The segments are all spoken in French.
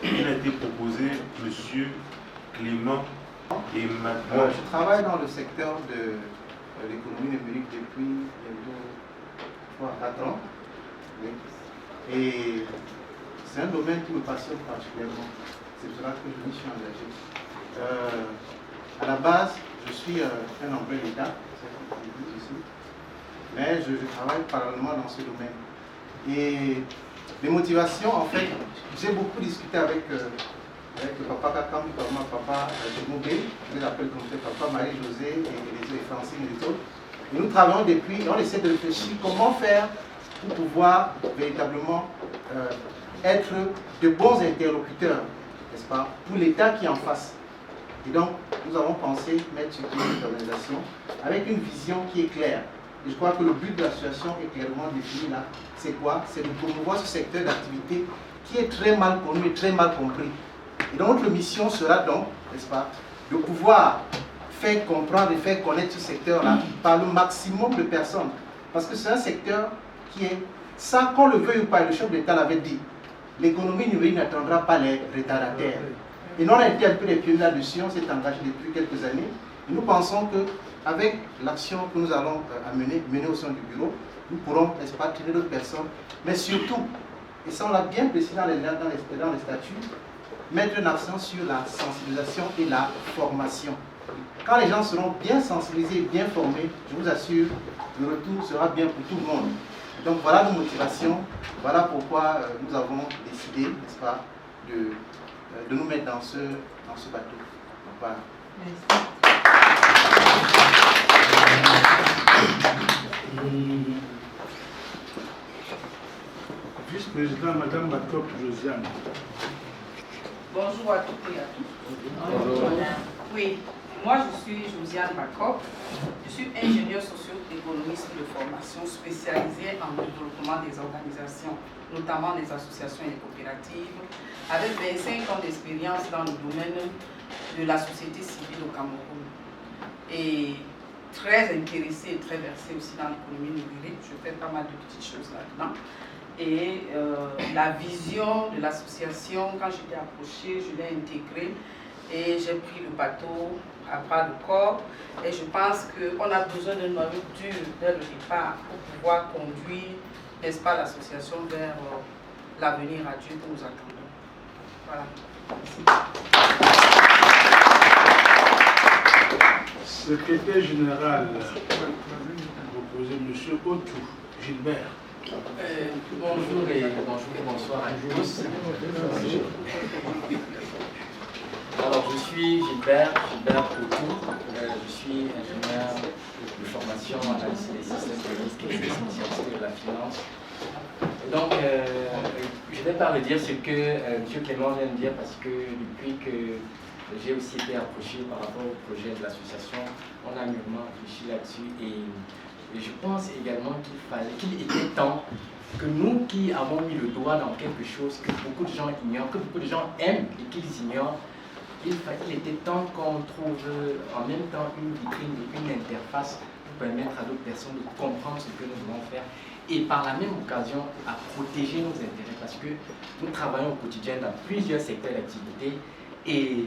Il a été proposé Monsieur Clément et Madame. Je travaille dans le secteur de l'économie numérique depuis bientôt 4 ans. Oui. Et c'est un domaine qui me passionne particulièrement. C'est pour cela que je me suis engagé. À la base, je suis un employé d'État, mais je travaille parallèlement dans ce domaine. Et les motivations, en fait, j'ai beaucoup discuté avec le papa Kakam, papa Jemobé, je les appelle comme ça, papa Marie-Josée et Francine et les autres. Et nous travaillons depuis, et on essaie de réfléchir comment faire pour pouvoir véritablement être de bons interlocuteurs, n'est-ce pas, pour l'État qui est en face. Et donc, nous avons pensé mettre sur pied cette organisation avec une vision qui est claire. Et je crois que le but de l'association est clairement défini là. C'est quoi? C'est de promouvoir ce secteur d'activité qui est très mal connu et très mal compris. Et donc, notre mission sera donc, n'est-ce pas, de pouvoir faire comprendre et faire connaître ce secteur-là par le maximum de personnes. Parce que c'est un secteur qui est, sans qu'on le veuille ou pas, le chef d'État l'avait dit, l'économie numérique n'attendra pas les retardataires. Et nous, on a été un peu les pionniers là-dessus, on s'est engagé depuis quelques années. Et nous pensons qu'avec l'action que nous allons mener au sein du bureau, nous pourrons, n'est-ce pas, traiter d'autres personnes. Mais surtout, et ça on l'a bien précisé dans les statuts, mettre un accent sur la sensibilisation et la formation. Quand les gens seront bien sensibilisés et bien formés, je vous assure, le retour sera bien pour tout le monde. Donc voilà nos motivations, voilà pourquoi nous avons décidé, n'est-ce pas, de nous mettre dans ce bateau. Donc, voilà. Vice-président, Madame Bakop Josiane. Bonjour à toutes et à tous. Bonjour. Oui, moi je suis Josiane Bakop. Je suis ingénieure socio-économiste de formation spécialisée en développement des organisations, notamment des associations et des coopératives, avec 25 ans d'expérience dans le domaine de la société civile au Cameroun. Et très intéressée et très versée aussi dans l'économie numérique. Je fais pas mal de petites choses là-dedans. Et la vision de l'association, quand j'étais approchée, je l'ai intégrée et j'ai pris le bateau à bras le corps. Et je pense qu'on a besoin d'un noyau dur dès le départ pour pouvoir conduire, n'est-ce pas, l'association vers l'avenir à Dieu que nous attendons. Voilà. Secrétaire général, proposé M. Otou Gilbert. Bonjour et bonsoir à tous. Alors, je suis Gilbert Otou. Je suis ingénieur de formation analyse des systèmes de risque et spécialisé de la finance. Donc, je ne vais pas redire ce que M. Clément vient de dire parce que depuis que j'ai aussi été approché par rapport au projet de l'association, on a mûrement réfléchi là-dessus et je pense également qu'il était temps que nous qui avons mis le doigt dans quelque chose que beaucoup de gens ignorent, que beaucoup de gens aiment et qu'ils ignorent, il était temps qu'on trouve en même temps une vitrine et une interface pour permettre à d'autres personnes de comprendre ce que nous voulons faire et par la même occasion à protéger nos intérêts parce que nous travaillons au quotidien dans plusieurs secteurs d'activité et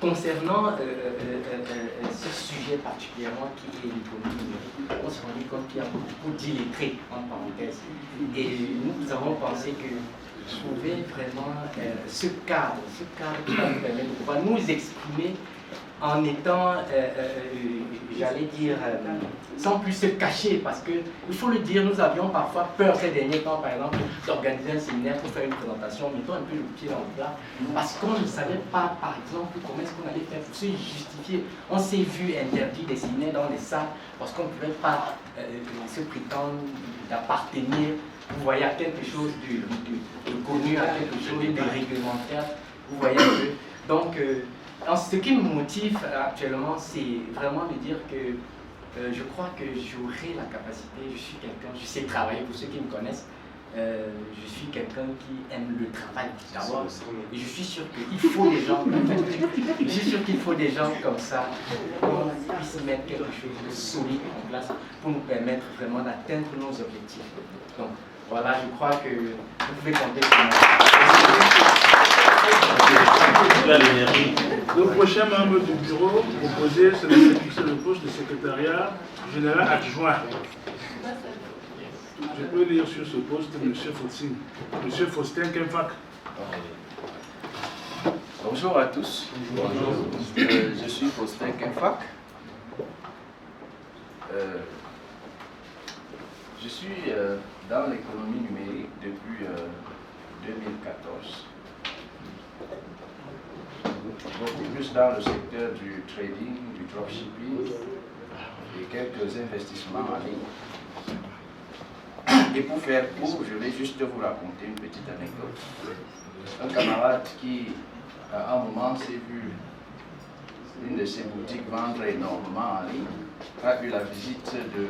concernant ce sujet particulièrement qui est l'économie numérique, on s'est rendu compte qu'il y a beaucoup d'illettrés, en parenthèse. Et nous avons pensé que trouver vraiment ce cadre qui va nous permettre de pouvoir nous exprimer en étant, j'allais dire, sans plus se cacher, parce que, il faut le dire, nous avions parfois peur ces derniers temps, par exemple, d'organiser un séminaire pour faire une présentation, mettons un peu le pied dans le plat, parce qu'on ne savait pas, par exemple, comment est-ce qu'on allait faire pour se justifier. On s'est vu interdit des séminaires dans les salles, parce qu'on ne pouvait pas se prétendre d'appartenir, vous voyez, à quelque chose de connu, à quelque chose de réglementaire, vous voyez un peu. Donc, ce qui me motive actuellement, c'est vraiment de dire que je crois que j'aurai la capacité, je suis quelqu'un, je sais travailler, pour ceux qui me connaissent, je suis quelqu'un qui aime le travail d'abord, et je suis sûr qu'il faut des gens, je suis sûr qu'il faut des gens comme ça, pour qu'on puisse mettre quelque chose de solide en place, pour nous permettre vraiment d'atteindre nos objectifs. Donc voilà, je crois que vous pouvez compter sur moi. Le prochain membre du bureau proposé, c'est le poste de secrétariat général adjoint. Je peux lire sur ce poste M. Faustin Kemfak. Bonjour à tous. Bonjour. Je suis Faustin Kemfak. Je suis dans l'économie numérique depuis 2014. Beaucoup plus dans le secteur du trading, du dropshipping et quelques investissements en ligne. Et pour faire court, je vais juste vous raconter une petite anecdote. Un camarade qui, à un moment, s'est vu une de ses boutiques vendre énormément en ligne, a eu la visite de,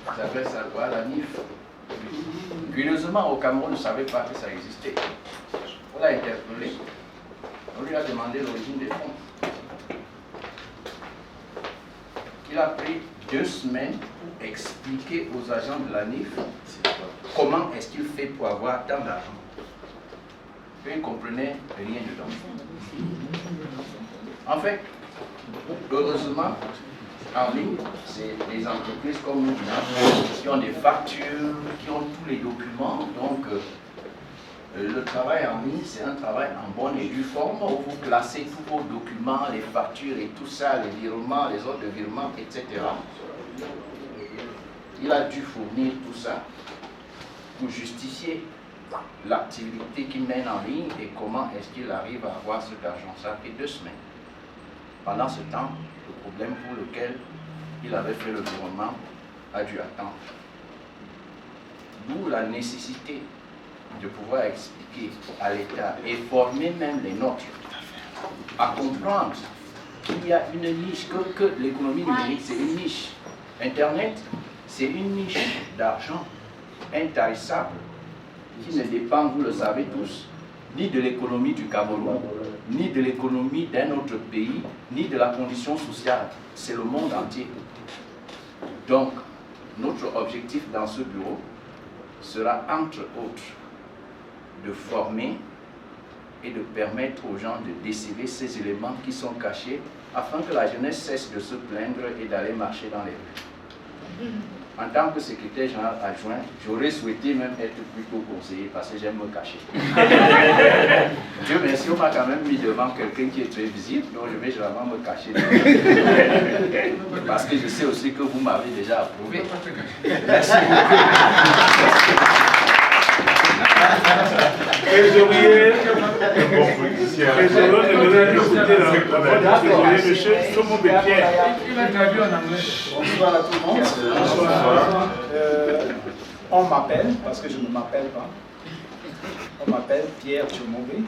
ça s'appelle ça quoi, la NIF. Curieusement, au Cameroun, on ne savait pas que ça existait. On l'a interpellé. On lui a demandé l'origine des fonds. Il a pris 2 semaines pour expliquer aux agents de la NIF comment est-ce qu'il fait pour avoir tant d'argent. Ils ne comprenaient rien dedans. En fait, heureusement, en ligne, c'est des entreprises comme nous qui ont des factures, qui ont tous les documents. Donc, le travail en ligne, c'est un travail en bonne et due forme où vous classez tous vos documents, les factures et tout ça, les virements, les ordres de virement, etc. Il a dû fournir tout ça pour justifier l'activité qu'il mène en ligne et comment est-ce qu'il arrive à avoir cet argent. Ça a pris 2 semaines. Pendant ce temps, le problème pour lequel il avait fait le virement a dû attendre. D'où la nécessité de pouvoir expliquer à l'État et former même les nôtres à comprendre qu'il y a une niche, que l'économie numérique c'est une niche. Internet, c'est une niche d'argent intarissable qui ne dépend, vous le savez tous, ni de l'économie du Cameroun, ni de l'économie d'un autre pays, ni de la condition sociale. C'est le monde entier. Donc, notre objectif dans ce bureau sera, entre autres, de former et de permettre aux gens de déceler ces éléments qui sont cachés afin que la jeunesse cesse de se plaindre et d'aller marcher dans les rues. En tant que secrétaire général adjoint, j'aurais souhaité même être plutôt conseiller parce que j'aime me cacher. Dieu merci, on m'a quand même mis devant quelqu'un qui est très visible, donc je vais généralement me cacher. Parce que je sais aussi que vous m'avez déjà approuvé. Merci beaucoup. Trésorier, monsieur Somo Pierre. Bonsoir à tout le monde. On m'appelle, parce que je ne m'appelle pas, on m'appelle Pierre Tchomobé.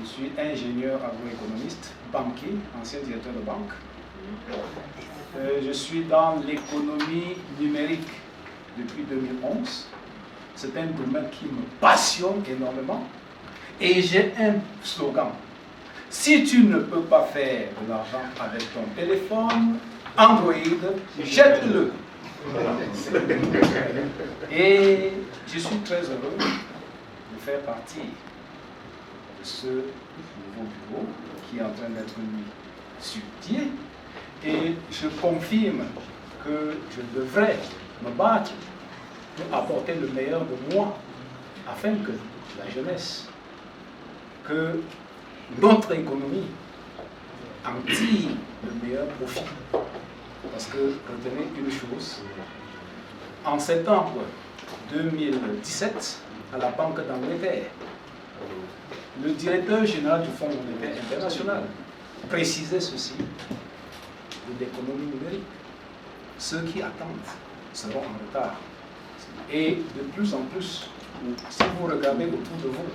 Je suis ingénieur agroéconomiste, banquier, ancien directeur de banque. Je suis dans l'économie numérique depuis 2011. C'est un domaine qui me passionne énormément. Et j'ai un slogan. Si tu ne peux pas faire de l'argent avec ton téléphone, Android, jette-le. Et je suis très heureux de faire partie de ce nouveau bureau qui est en train d'être mis sur pied. Et je confirme que je devrais me battre pour apporter le meilleur de moi, afin que la jeunesse, que notre économie en tire le meilleur profit. Parce que, retenez une chose, en septembre 2017, à la Banque d'Angleterre, le directeur général du Fonds monétaire international précisait ceci de l'économie numérique. Ceux qui attendent seront en retard. Et de plus en plus, si vous regardez autour de vous,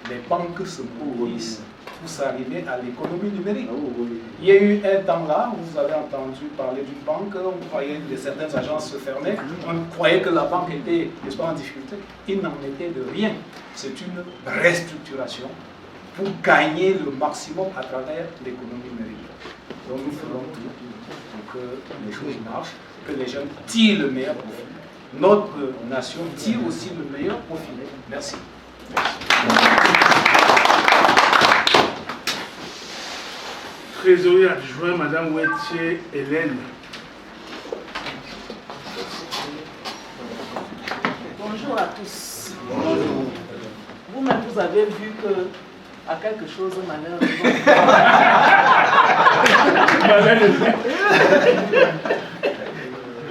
les banques se mobilisent pour s'arriver à l'économie numérique. Il y a eu un temps là où vous avez entendu parler d'une banque, on croyait que certaines agences se fermaient, on croyait que la banque était, n'est-ce pas, en difficulté. Il n'en était de rien. C'est une restructuration pour gagner le maximum à travers l'économie numérique. Donc nous ferons tout pour que les choses marchent, que les jeunes tirent le meilleur profit. Notre nation tire aussi le meilleur profit. Merci. Merci. Trésorier adjoint, Madame Wettier Hélène. Bonjour à tous. Bonjour. Vous-même, vous avez vu que à quelque chose, malheureusement.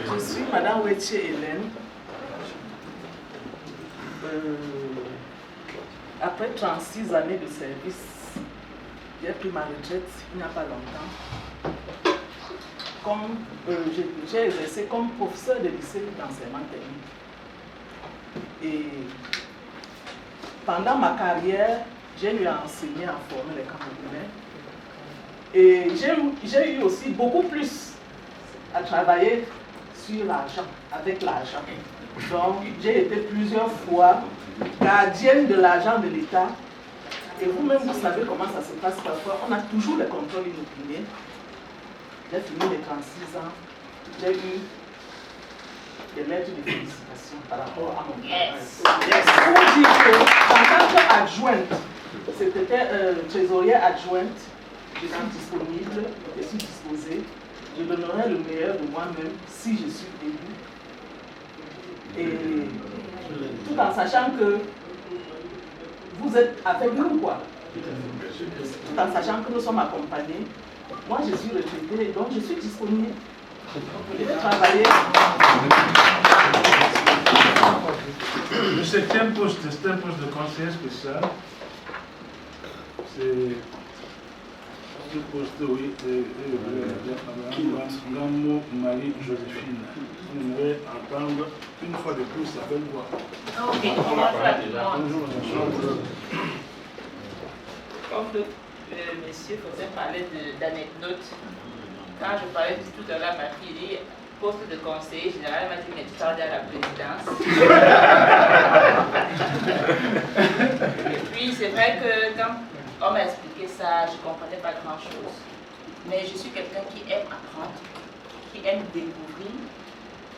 Je suis Madame Wettier Hélène. Après 36 années de service, j'ai pris ma retraite il n'y a pas longtemps. J'ai exercé comme professeur de lycée d'enseignement technique. Et pendant ma carrière, j'ai eu à enseigner, à former les Camerounais. Et j'ai eu aussi beaucoup plus à travailler sur l'argent, avec l'argent. Donc, j'ai été plusieurs fois gardienne de l'argent de l'État. Et vous-même, vous savez comment ça se passe parfois. On a toujours les contrôles inopinés. J'ai fini mes 36 ans. J'ai eu des lettres de félicitations par rapport à mon travail. Pour dire que, en tant qu'adjointe, secrétaire trésorière adjointe, je suis disponible, je suis disposée. Je donnerai le meilleur de moi-même si je suis élue. Et tout en sachant que vous êtes avec nous, quoi. Tout en sachant que nous sommes accompagnés. Moi, je suis retraitée, donc je suis disponible. Je vais travailler. Le 7e poste, c'est un poste de conseiller spécial. C'est ce poste, oui, Gamo Marie-Joséphine. Vous pourrez entendre une fois de plus sa belle voix. Ok, bonjour. Comme le monsieur faisait parler d'anecdotes, quand je parlais tout à l'heure, ma fille dit poste de conseiller général, elle m'a dit mais tu parles à la présidence. Et puis c'est vrai que quand on m'a expliqué ça, je ne comprenais pas grand chose. Mais je suis quelqu'un qui aime apprendre, qui aime découvrir.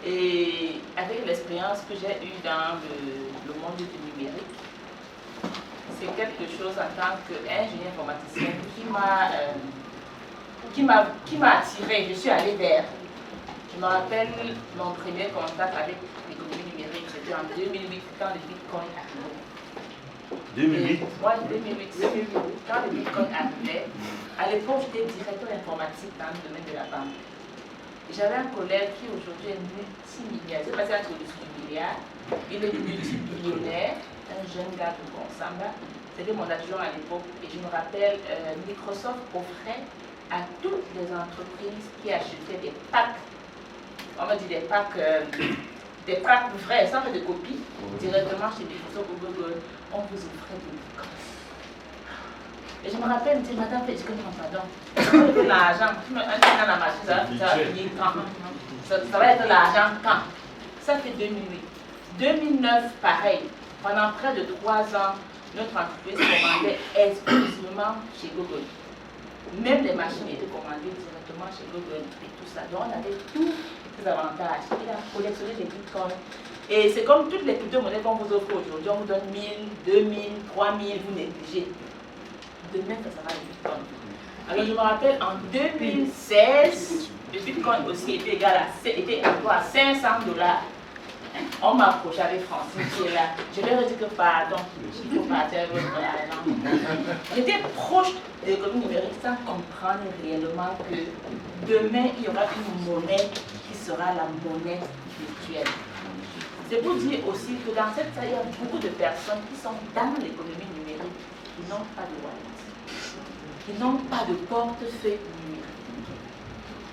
Et avec l'expérience que j'ai eue dans le monde du numérique, c'est quelque chose en tant qu'ingénieur informaticien qui m'a attiré. Je suis allée vers. Je me rappelle mon premier contact avec l'économie numérique, c'était en 2008 quand le Bitcoin arrivait. 2008 Moi, 2008, quand le Bitcoin arrivait, à l'époque, j'étais directeur informatique dans le domaine de la banque. J'avais un collègue qui aujourd'hui est multimillionnaire. C'est passé entre le milliard. Il est multimillionnaire, un jeune gars de Bonsamba. C'était mon adjoint à l'époque. Et je me rappelle, Microsoft offrait à toutes les entreprises qui achetaient des packs, on va dire des packs vrais, sans faire de copies, directement chez Microsoft ou Google, on vous offrait des Bitcoins. Et je me rappelle, je me dis, madame, je connais pardon. De l'argent, un truc dans la machine, ça va finir quand? Ça va être l'argent quand? Ça fait 2008. 2009, pareil. Pendant près de 3 ans, notre entreprise commandait exclusivement chez Google. Même les machines étaient commandées directement chez Google et tout ça. Donc on avait tous ces avantages. Il a collectionné les bitcoins. Et c'est comme toutes les crypto-monnaies qu'on vous offre aujourd'hui. On vous donne 1000, 2000, 3000, vous négligez. Demain, ça sera le bitcoin. Alors je me rappelle, en 2016, le bitcoin aussi était encore à 500 $. On m'a approché avec Francine qui est là. Je leur ai dit que pardon, il faut partir avec votre argent. J'étais proche de l'économie numérique sans comprendre réellement que demain, il y aura une monnaie qui sera la monnaie virtuelle. C'est pour dire aussi que dans cette salle, il y a beaucoup de personnes qui sont dans l'économie numérique qui n'ont pas de wallet, qui n'ont pas de portefeuille numérique.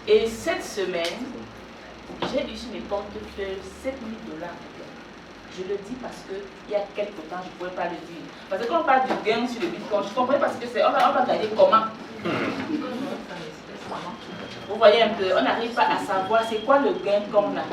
Et cette semaine, j'ai eu sur mes portefeuilles 7 000 $. Je le dis parce qu'il y a quelques temps, je ne pouvais pas le dire. Parce que quand on parle du gain sur le bitcoin, je comprends parce que c'est. On va regarder comment. Vous voyez un peu, on n'arrive pas à savoir c'est quoi le gain qu'on a.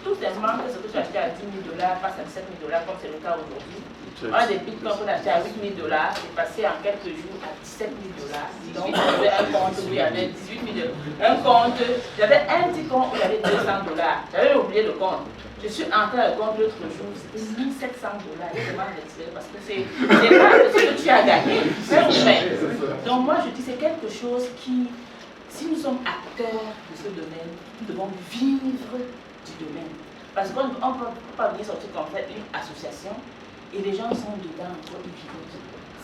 Tout simplement que ce que tu as acheté à 10 000 $ passe à 7 000 $, comme c'est le cas aujourd'hui. On a des bitcoins qu'on a acheté à 8 000 $, c'est passé en quelques jours à 17 000 $. Donc j'avais un compte où il y avait 18 000 $. Un compte, j'avais un petit compte où il y avait 200 $. J'avais oublié le compte. Je suis entrée à compte l'autre jour, c'était $1 700. Il est vraiment retiré parce que c'est pas ce que tu as gagné. Donc moi je dis c'est quelque chose qui, si nous sommes acteurs de ce domaine, nous devons vivre du domaine. Parce qu'on ne peut pas venir sortir comme fait une association et les gens sont dedans pour y vivre.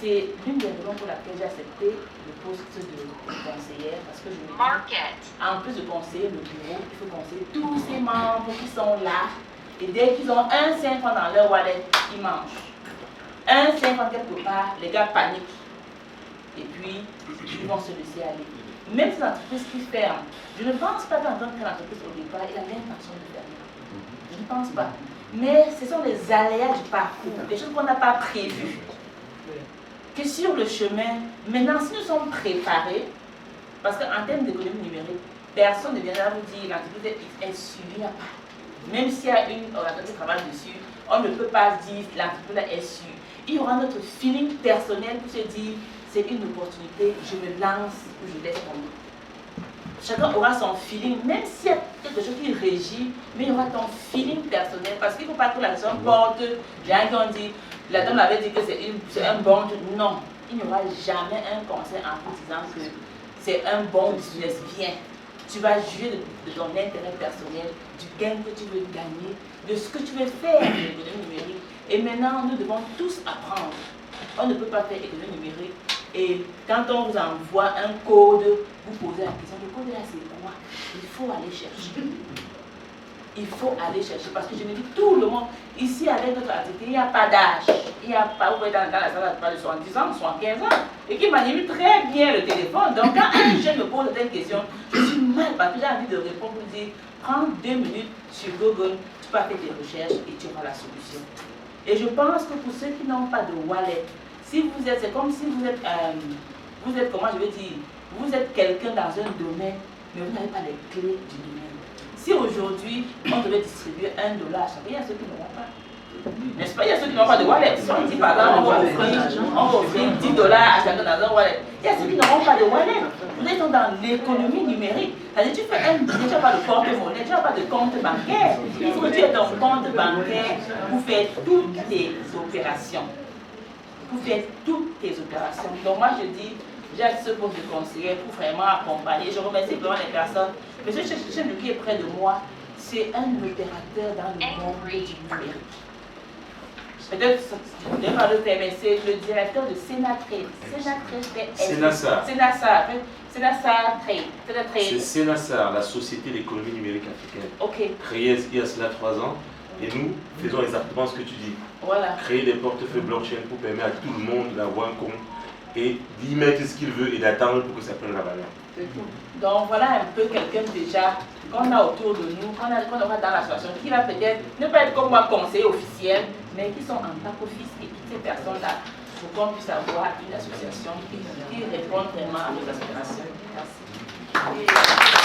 C'est l'une des raisons pour laquelle j'ai accepté le poste de conseillère, parce que je me dis, en plus de conseiller le bureau, il faut conseiller tous ces membres qui sont là, et dès qu'ils ont un 5 francs dans leur wallet, ils mangent. Un 5 francs quelque part, les gars paniquent, et puis ils vont se laisser aller. Même ces entreprises qui ferment, je ne pense pas qu'en tant qu'entreprise au départ, il a l'intention de fermer. Je ne pense pas. Mais ce sont les aléas du parcours, des choses qu'on n'a pas prévues. Que sur le chemin, maintenant, si nous sommes préparés, parce qu'en termes d'économie numérique, personne ne viendra vous dire l'entreprise est suivie à pas. Même s'il y a une organisation qui travaille dessus, on ne peut pas dire l'entreprise est suivie. Il y aura notre feeling personnel pour se dire c'est une opportunité, je me lance ou je laisse tomber. Chacun aura son feeling, même s'il y a quelque chose qui régit, mais il y aura ton feeling personnel, parce qu'il ne faut pas que la personne porte, les gens qui ont dit, la dame avait dit que c'est un bon, non, il n'y aura jamais un conseil en vous disant que c'est un bon business, viens. Tu vas juger de ton intérêt personnel, du gain que tu veux gagner, de ce que tu veux faire de l'économie numérique. Et maintenant, nous devons tous apprendre. On ne peut pas faire économie numérique. Et quand on vous envoie un code, vous posez la question, le code là c'est quoi? Il faut aller chercher. Il faut aller chercher parce que je me dis, tout le monde, ici avec notre activité, il n'y a pas d'âge. Il n'y a pas, vous voyez dans la salle, pas de 70 ans, 75 ans, et qui manipule très bien le téléphone. Donc quand un jeune me pose certaines questions, je suis mal parce que j'ai envie de répondre pour dire, prends 2 minutes sur Google, tu peux faire tes recherches et tu auras la solution. Et je pense que pour ceux qui n'ont pas de wallet, si vous êtes, c'est comme si vous êtes, comment je vais dire, vous êtes quelqu'un dans un domaine, mais vous n'avez pas les clés du domaine. Si aujourd'hui, on devait distribuer $1 à chacun, il y a ceux qui n'auront pas. N'est-ce pas? Il y a ceux qui n'ont pas de wallet. Si on dit par exemple, on va offrir $10 à chacun dans un wallet, il y a ceux qui n'auront pas de wallet. Vous êtes dans l'économie numérique. C'est-à-dire, tu fais un billet, tu n'as pas de porte-monnaie, tu n'as pas de compte bancaire. Il faut que tu aies ton compte bancaire pour faire toutes tes opérations. Donc moi je dis, j'ai ce poste de conseiller pour vraiment accompagner. Je remercie vraiment les personnes. Mais ce chef qui est près de moi, c'est un opérateur dans le monde du numérique. Peut-être, je ne vais pas le faire, mais c'est le directeur de Sénatrade. C'est Sénassar, la Société d'économie numérique africaine. Ok. Créée il y a cela 3 ans. Et nous faisons exactement ce que tu dis. Voilà. Créer des portefeuilles blockchain pour permettre à tout le monde d'avoir un compte et d'y mettre ce qu'il veut et d'attendre pour que ça prenne la valeur. Donc voilà un peu quelqu'un déjà qu'on a autour de nous, qu'on aura dans l'association, qui va peut-être ne pas être comme moi conseiller officiel, mais qui sont en back-office et toutes ces personnes-là, pour qu'on puisse avoir une association qui répond vraiment à nos aspirations. Merci.